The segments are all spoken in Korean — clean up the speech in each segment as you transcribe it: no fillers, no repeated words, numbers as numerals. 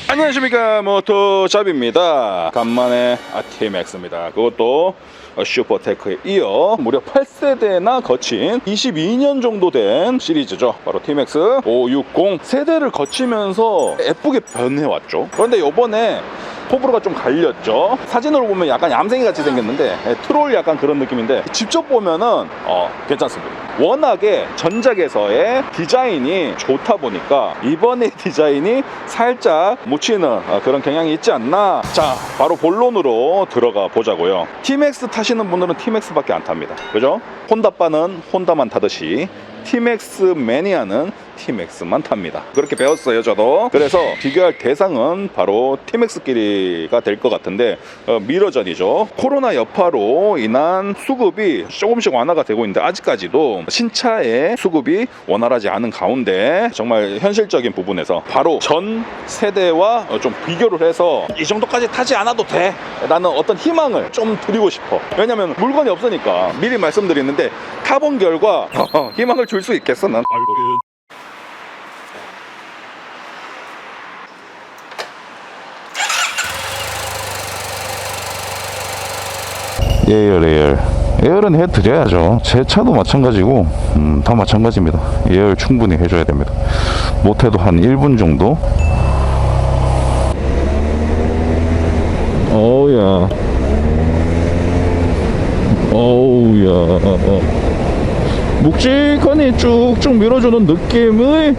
안녕하십니까, 모토잡입니다. 간만에 TMX입니다. 그것도 슈퍼테크에 이어 무려 8세대나 거친 22년 정도 된 시리즈죠. 바로 TMX 560 세대를 거치면서 예쁘게 변해왔죠. 그런데 요번에 호불호가 좀 갈렸죠. 사진으로 보면 약간 얌생이 같이 생겼는데 트롤 약간 그런 느낌인데 직접 보면은 괜찮습니다. 워낙에 전작에서의 디자인이 좋다 보니까 이번에 디자인이 살짝 묻히는 그런 경향이 있지 않나. 자, 바로 본론으로 들어가 보자고요. TMX 타시는 분들은 TMX밖에 안 탑니다. 그죠? 혼다바는 혼다만 타듯이 TMX 매니아는 TMX만 탑니다. 그렇게 배웠어요, 저도. 그래서 비교할 대상은 바로 TMX끼리가 될 것 같은데 미러전이죠. 코로나 여파로 인한 수급이 조금씩 완화가 되고 있는데 아직까지도 신차의 수급이 원활하지 않은 가운데 정말 현실적인 부분에서 바로 전 세대와 좀 비교를 해서 이 정도까지 타지 않아도 돼 라는 어떤 희망을 좀 드리고 싶어. 왜냐면 물건이 없으니까 미리 말씀드리는데 타본 결과 희망을 줄 수 있겠어 난. 예열은 해드려야죠. 제 차도 마찬가지고 다 마찬가지입니다. 예열 충분히 해줘야 됩니다. 못해도 한 1분 정도. 어우야 묵직하니 쭉쭉 밀어주는 느낌의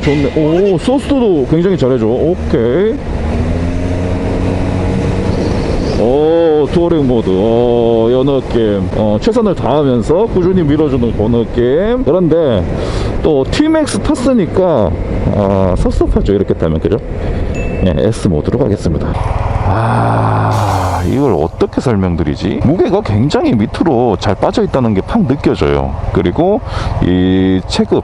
좋네. 오, 소스도 굉장히 잘해줘. 오케이. 투어링 모드, 요 느낌. 최선을 다하면서 꾸준히 밀어주는 그 느낌. 그런데 또 TMX 탔으니까 섭섭하죠, 이렇게 타면. 그죠? 네, S 모드로 가겠습니다. 이걸 어떻게 설명드리지? 무게가 굉장히 밑으로 잘 빠져 있다는 게 팍 느껴져요. 그리고 이 체급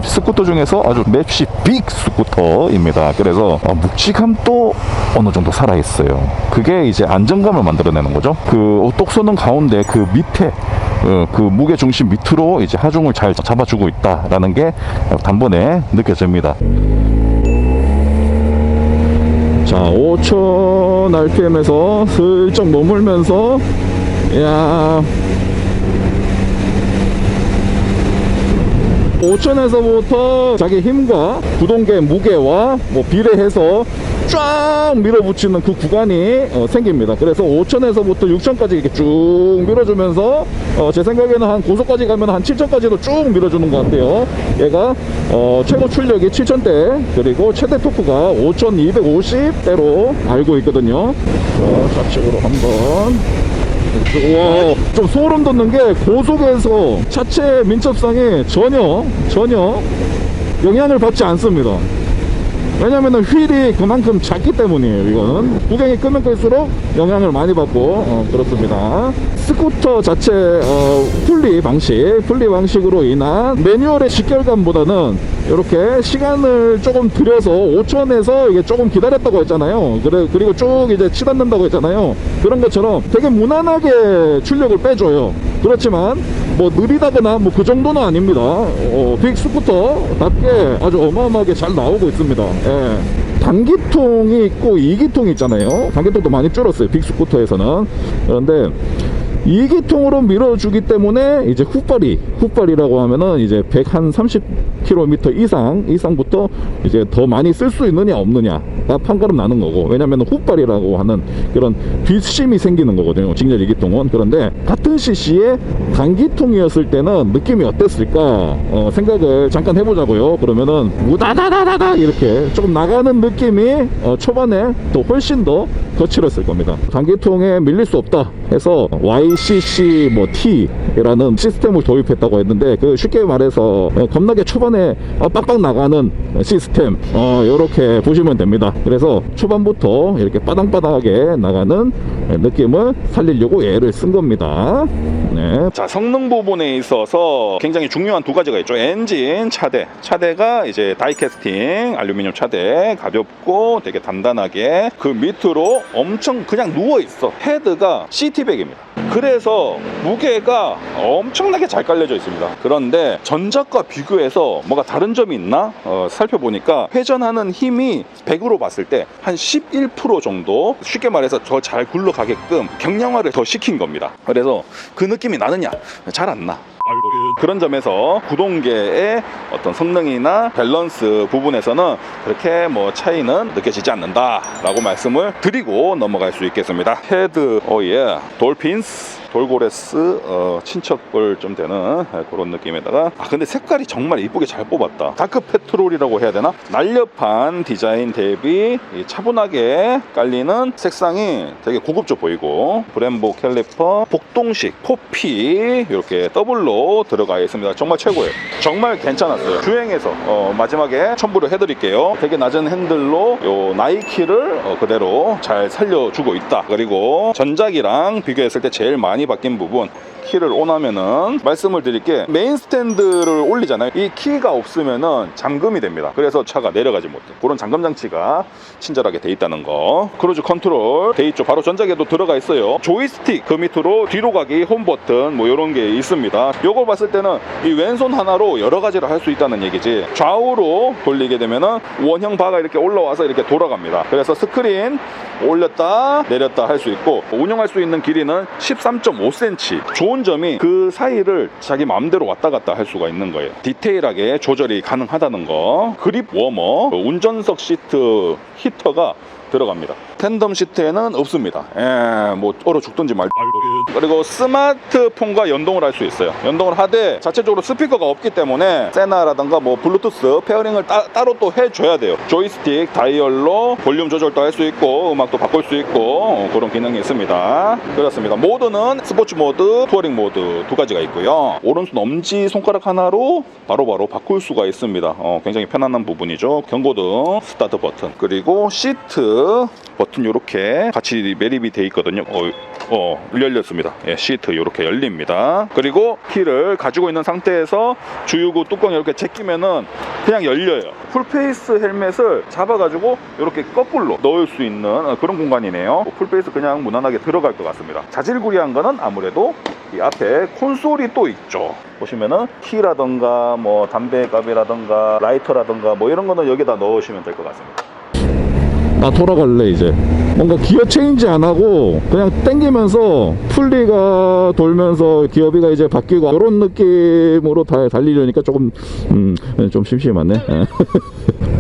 스쿠터 중에서 아주 맵시 빅 스쿠터입니다. 그래서 묵직함도 어느 정도 살아있어요. 그게 이제 안정감을 만들어내는 거죠. 그 똑쏘는 가운데 그 밑에 그 무게 중심 밑으로 이제 하중을 잘 잡아주고 있다라는 게 단번에 느껴집니다. 자, 5000 RPM에서 슬쩍 머물면서, 야, 5000에서부터 자기 힘과 구동계 무게와 비례해서 쫙 밀어붙이는 그 구간이 생깁니다. 그래서 5000에서부터 6000까지 이렇게 쭉 밀어주면서 제 생각에는 한 고속까지 가면 한 7000까지도 쭉 밀어주는 것 같아요. 얘가 최고 출력이 7000대, 그리고 최대 토크가 5250대로 알고 있거든요. 좌측으로 한번. 와, 좀 소름 돋는 게 고속에서 차체 민첩성이 전혀 영향을 받지 않습니다. 왜냐면은 휠이 그만큼 작기 때문이에요. 이거는 구경이 끄면 끌수록 영향을 많이 받고 그렇습니다. 스쿠터 자체 분리 방식으로 인한 매뉴얼의 직결감보다는 이렇게 시간을 조금 들여서 5000에서 이게 조금 기다렸다고 했잖아요. 그리고 쭉 이제 치닫는다고 했잖아요. 그런 것처럼 되게 무난하게 출력을 빼줘요. 그렇지만 뭐 느리다거나 뭐 그 정도는 아닙니다. 빅 스쿠터답게 아주 어마어마하게 잘 나오고 있습니다. 예. 단기통이 있고 2기통이 있잖아요. 단기통도 많이 줄었어요, 빅 스쿠터에서는. 그런데 2기통으로 밀어주기 때문에 이제 훅발이라고 하면은 이제 130km 이상부터 이제 더 많이 쓸 수 있느냐 없느냐가 판가름 나는 거고, 왜냐면 훅발이라고 하는 그런 뒷심이 생기는 거거든요, 직렬 2기통은. 그런데 같은 cc의 단기통이었을 때는 느낌이 어땠을까 생각을 잠깐 해보자고요. 그러면은 우다다다다다 이렇게 조금 나가는 느낌이 초반에 또 훨씬 더 거칠었을 겁니다. 단기통에 밀릴 수 없다 해서 YCC T라는 시스템을 도입했다고 했는데, 그 쉽게 말해서 겁나게 초반에 빵빵 나가는 시스템, 이렇게 보시면 됩니다. 그래서 초반부터 이렇게 빠당빠당하게 나가는 느낌을 살리려고 얘를 쓴 겁니다. 네. 자, 성능 부분에 있어서 굉장히 중요한 두 가지가 있죠. 엔진, 차대가 이제 다이캐스팅 알루미늄 차대, 가볍고 되게 단단하게, 그 밑으로 엄청 그냥 누워있어. 헤드가 CT백입니다. 그래서 무게가 엄청나게 잘 깔려져 있습니다. 그런데 전작과 비교해서 뭐가 다른 점이 있나 살펴보니까 회전하는 힘이 100으로 봤을 때 한 11% 정도, 쉽게 말해서 더 잘 굴러가게끔 경량화를 더 시킨 겁니다. 그래서 그 느낌이 나느냐? 잘 안 나. 그런 점에서 구동계의 어떤 성능이나 밸런스 부분에서는 그렇게 뭐 차이는 느껴지지 않는다 라고 말씀을 드리고 넘어갈 수 있겠습니다. 헤드 오예 돌핀스 돌고레스 친척을 좀 되는 그런 느낌에다가, 근데 색깔이 정말 이쁘게 잘 뽑았다. 다크 페트롤이라고 해야 되나? 날렵한 디자인 대비 차분하게 깔리는 색상이 되게 고급져 보이고, 브렘보 캘리퍼 복동식 포피 이렇게 더블로 들어가 있습니다. 정말 최고예요. 정말 괜찮았어요. 주행해서 마지막에 첨부를 해드릴게요. 되게 낮은 핸들로 요 나이키를 그대로 잘 살려주고 있다. 그리고 전작이랑 비교했을 때 제일 많이 바뀐 부분, 키를 온하면은 말씀을 드릴게, 메인 스탠드를 올리잖아요. 이 키가 없으면은 잠금이 됩니다. 그래서 차가 내려가지 못해. 그런 잠금 장치가 친절하게 돼 있다는 거. 크루즈 컨트롤 돼 있죠. 바로 전작에도 들어가 있어요. 조이스틱 그 밑으로 뒤로 가기, 홈 버튼 뭐 이런 게 있습니다. 요걸 봤을 때는 이 왼손 하나로 여러 가지를 할 수 있다는 얘기지. 좌우로 돌리게 되면은 원형 바가 이렇게 올라와서 이렇게 돌아갑니다. 그래서 스크린 올렸다 내렸다 할 수 있고, 운영할 수 있는 길이는 13.5cm. 좋은 점이 그 사이를 자기 마음대로 왔다 갔다 할 수가 있는 거예요. 디테일하게 조절이 가능하다는 거. 그립 워머, 운전석 시트 히터가 들어갑니다. 텐덤 시트에는 없습니다. 뭐 얼어 죽든지 말든지. 그리고 스마트폰과 연동을 할 수 있어요. 연동을 하되 자체적으로 스피커가 없기 때문에 세나라든가 뭐 블루투스 페어링을 따로 또 해줘야 돼요. 조이스틱 다이얼로 볼륨 조절도 할 수 있고 음악도 바꿀 수 있고 그런 기능이 있습니다. 그렇습니다. 모드는 스포츠 모드, 투어링 모드 두 가지가 있고요. 오른손 엄지 손가락 하나로 바로바로 바꿀 수가 있습니다. 굉장히 편안한 부분이죠. 경고등, 스타트 버튼, 그리고 시트 버튼 이렇게 같이 매립이 돼 있거든요. 열렸습니다. 시트 이렇게 열립니다. 그리고 키를 가지고 있는 상태에서 주유구 뚜껑 이렇게 제끼면은 그냥 열려요. 풀페이스 헬멧을 잡아가지고 이렇게 거꾸로 넣을 수 있는 그런 공간이네요. 풀페이스 그냥 무난하게 들어갈 것 같습니다. 자질구레한 거는 아무래도 이 앞에 콘솔이 또 있죠. 보시면은 키라던가 뭐 담배갑이라던가 라이터라던가 뭐 이런 거는 여기다 넣으시면 될 것 같습니다. 나 돌아갈래. 이제 뭔가 기어 체인지 안 하고 그냥 당기면서 풀리가 돌면서 기어비가 이제 바뀌고 이런 느낌으로 달리려니까 조금 좀 심심하네.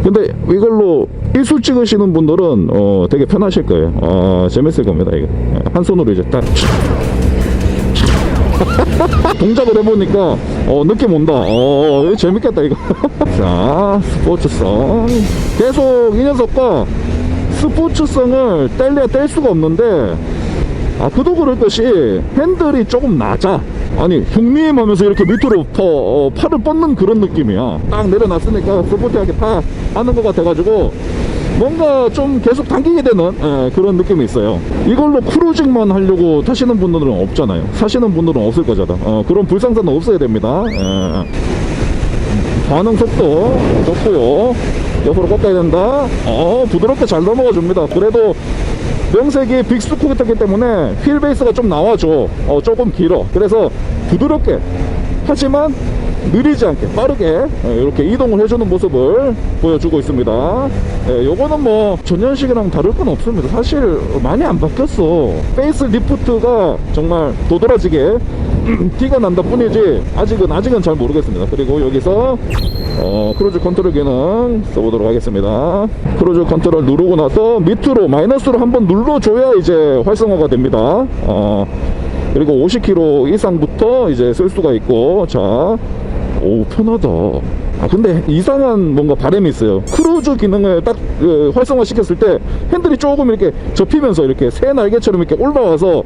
근데 이걸로 일수 찍으시는 분들은 되게 편하실 거예요. 재밌을 겁니다. 이거 한 손으로 이제 딱 동작을 해보니까 느낌 온다. 재밌겠다 이거. 자, 스포츠성. 계속 이 녀석과 스포츠성을 뗄래야 뗄 수가 없는데, 그도 그럴 것이 핸들이 조금 낮아. 아니 흉미임하면서 이렇게 밑으로 팔을 뻗는 그런 느낌이야. 딱 내려놨으니까 스포티하게 다 하는 것 같아가지고 뭔가 좀 계속 당기게 되는 그런 느낌이 있어요. 이걸로 크루징만 하려고 타시는 분들은 없잖아요. 사시는 분들은 없을 거잖아. 그런 불상사는 없어야 됩니다. 반응 속도 좋고요. 옆으로 꺾어야 된다. 부드럽게 잘 넘어가 줍니다. 그래도 명색이 빅스쿠터이기 때문에 휠 베이스가 좀 나와줘. 조금 길어. 그래서 부드럽게 하지만 느리지 않게 빠르게 이렇게 이동을 해주는 모습을 보여주고 있습니다. 요거는 뭐 전년식이랑 다를 건 없습니다. 사실 많이 안 바뀌었어. 페이스 리프트가 정말 도드라지게 티가 난다 뿐이지 아직은 잘 모르겠습니다. 그리고 여기서 크루즈 컨트롤 기능 써보도록 하겠습니다. 크루즈 컨트롤 누르고 나서 밑으로 마이너스로 한번 눌러줘야 이제 활성화가 됩니다. 그리고 50km 이상부터 이제 쓸 수가 있고. 자, 오, 편하다. 근데 이상한 뭔가 바람이 있어요. 크루즈 기능을 딱 활성화 시켰을 때 핸들이 조금 이렇게 접히면서 이렇게 새 날개처럼 이렇게 올라와서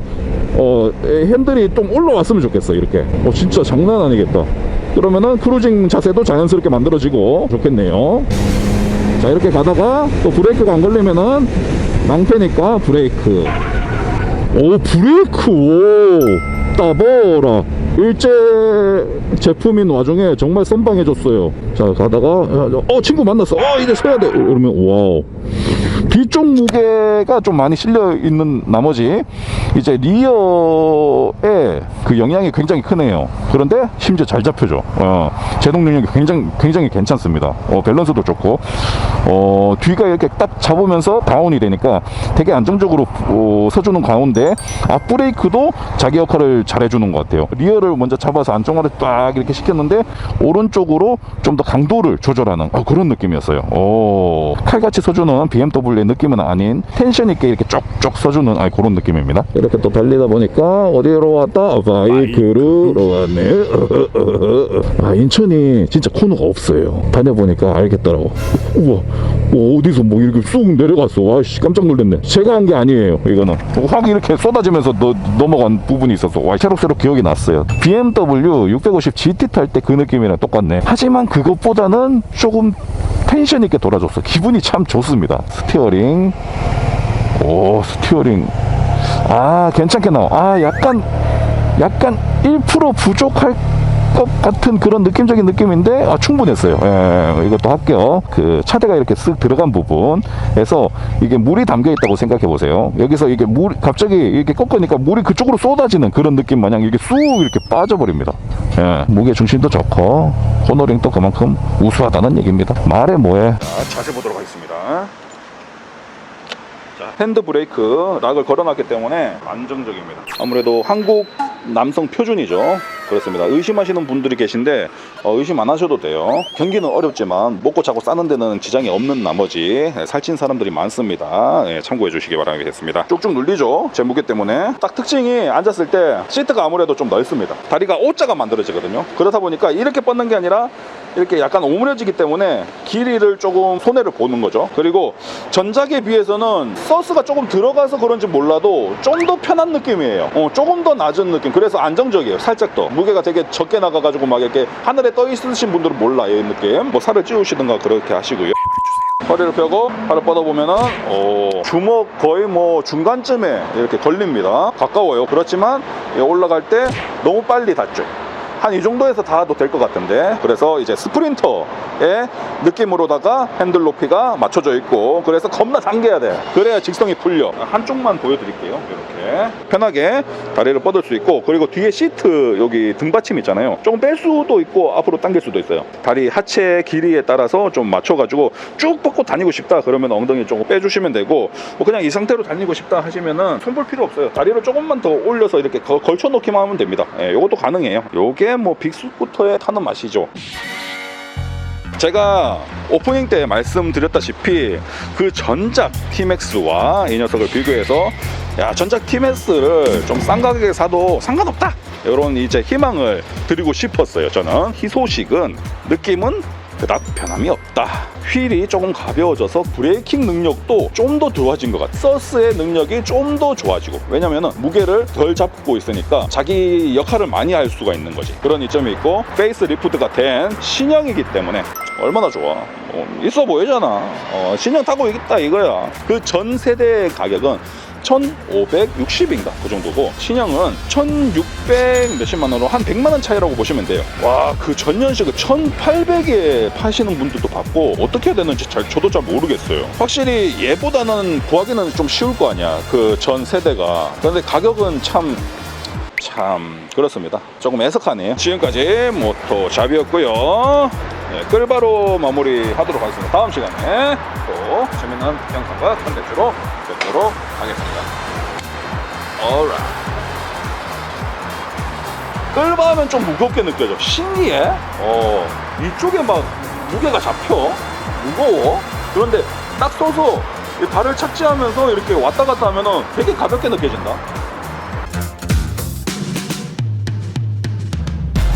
핸들이 좀 올라왔으면 좋겠어. 이렇게 진짜 장난 아니겠다. 그러면은 크루징 자세도 자연스럽게 만들어지고 좋겠네요. 자, 이렇게 가다가 또 브레이크가 안 걸리면은 낭패니까 브레이크. 오, 브레이크. 오, 따봐라. 일제 제품인 와중에 정말 선방해줬어요. 자, 가다가 친구 만났어. 이제 서야 돼. 이러면 와우. 뒤쪽 무게가 좀 많이 실려 있는 나머지 이제 리어에 그 영향이 굉장히 크네요. 그런데 심지어 잘 잡혀줘. 제동 능력이 굉장히 괜찮습니다. 밸런스도 좋고, 뒤가 이렇게 딱 잡으면서 다운이 되니까 되게 안정적으로 서주는 가운데 앞 브레이크도 자기 역할을 잘 해주는 것 같아요. 리어를 먼저 잡아서 안쪽으로 딱 이렇게 시켰는데 오른쪽으로 좀 더 강도를 조절하는 그런 느낌이었어요. 칼같이 서주는 BMW의 느낌은 아닌 텐션 있게 이렇게 쪽쪽 서주는 그런 느낌입니다. 이렇게 또 달리다 보니까 어디로 왔다? 바이크로 왔네. 인천이 진짜 코너가 없어요. 다녀보니까 알겠더라고. 우와, 어디서 뭐 이렇게 쑥 내려갔어. 아씨, 깜짝 놀랐네. 제가 한 게 아니에요. 이거는 확 이렇게 쏟아지면서 넘어간 부분이 있어서 새록새록 기억이 났어요. BMW 650 GT 탈 때 그 느낌이랑 똑같네. 하지만 그것보다는 조금 텐션 있게 돌아줬어. 기분이 참 좋습니다. 스티어링. 스티어링. 괜찮게 나와. 약간 1% 부족할 것 같은 그런 느낌적인 느낌인데 충분했어요. 이것도 합격. 그 차대가 이렇게 쓱 들어간 부분에서 이게 물이 담겨 있다고 생각해 보세요. 여기서 이게 물 갑자기 이렇게 꺾으니까 물이 그쪽으로 쏟아지는 그런 느낌 마냥 이게 쑥 이렇게 빠져버립니다. 무게 중심도 좋고 코너링도 그만큼 우수하다는 얘기입니다. 말해 뭐해. 자세 보도록 하겠습니다. 핸드 브레이크 락을 걸어놨기 때문에 안정적입니다. 아무래도 한국 남성 표준이죠. 그렇습니다. 의심하시는 분들이 계신데 의심 안 하셔도 돼요. 경기는 어렵지만 먹고 자고 싸는 데는 지장이 없는 나머지 살찐 사람들이 많습니다. 참고해 주시기 바라겠습니다. 쭉쭉 눌리죠. 제 무게 때문에. 딱 특징이 앉았을 때 시트가 아무래도 좀 넓습니다. 다리가 O자가 만들어지거든요. 그렇다 보니까 이렇게 뻗는 게 아니라 이렇게 약간 오므려지기 때문에 길이를 조금 손해를 보는 거죠. 그리고 전작에 비해서는 서스가 조금 들어가서 그런지 몰라도 좀 더 편한 느낌이에요. 조금 더 낮은 느낌. 그래서 안정적이에요. 살짝 더 무게가 되게 적게 나가가지고 막 이렇게 하늘에 떠 있으신 분들은 몰라요, 이 느낌. 뭐 살을 찌우시든가 그렇게 하시고요. 허리를 펴고 팔을 뻗어보면은 주먹 거의 뭐 중간쯤에 이렇게 걸립니다. 가까워요. 그렇지만 올라갈 때 너무 빨리 닿죠. 한 이 정도에서 닿아도 될 것 같은데, 그래서 이제 스프린터의 느낌으로다가 핸들 높이가 맞춰져 있고, 그래서 겁나 당겨야 돼. 그래야 직성이 풀려. 한쪽만 보여드릴게요. 이렇게 편하게 다리를 뻗을 수 있고, 그리고 뒤에 시트 여기 등받침 있잖아요. 조금 뺄 수도 있고 앞으로 당길 수도 있어요. 다리 하체 길이에 따라서 좀 맞춰가지고 쭉 뻗고 다니고 싶다 그러면 엉덩이 조금 빼주시면 되고, 뭐 그냥 이 상태로 다니고 싶다 하시면은 손 볼 필요 없어요. 다리를 조금만 더 올려서 이렇게 걸쳐 놓기만 하면 됩니다. 이것도 가능해요. 요게 뭐 빅스쿠터에 타는 맛이죠. 제가 오프닝 때 말씀드렸다시피 그 전작 T-MAX와 이 녀석을 비교해서 전작 T-MAX를 좀 싼 가격에 사도 상관없다, 이런 이제 희망을 드리고 싶었어요. 저는 희소식은 느낌은 그닥 변함이 없다. 휠이 조금 가벼워져서 브레이킹 능력도 좀 더 좋아진 것 같아요. 서스의 능력이 좀 더 좋아지고, 왜냐면은 무게를 덜 잡고 있으니까 자기 역할을 많이 할 수가 있는 거지. 그런 이점이 있고, 페이스 리프트가 된 신형이기 때문에 얼마나 좋아. 있어 보이잖아. 신형 타고 있다 이거야. 그 전 세대의 가격은 1560인가 그 정도고, 신형은 1600 몇십만 원으로 한 100만 원 차이라고 보시면 돼요. 와, 그 전년식을 1800에 파시는 분들도 봤고, 어떻게 해야 되는지 저도 잘 모르겠어요. 확실히 얘보다는 구하기는 좀 쉬울 거 아니야, 그 전 세대가. 그런데 가격은 참 그렇습니다. 조금 애석하네요. 지금까지 모토샵이었고요. 끌바로 마무리하도록 하겠습니다. 다음 시간에 또 재밌는 영상과 컨텐츠로 뵙도록 하겠습니다. alright. 끌바 하면 좀 무겁게 느껴져. 신기해. 이쪽에 막 무게가 잡혀. 무거워. 그런데 딱 서서 발을 착지하면서 이렇게 왔다 갔다 하면은 되게 가볍게 느껴진다.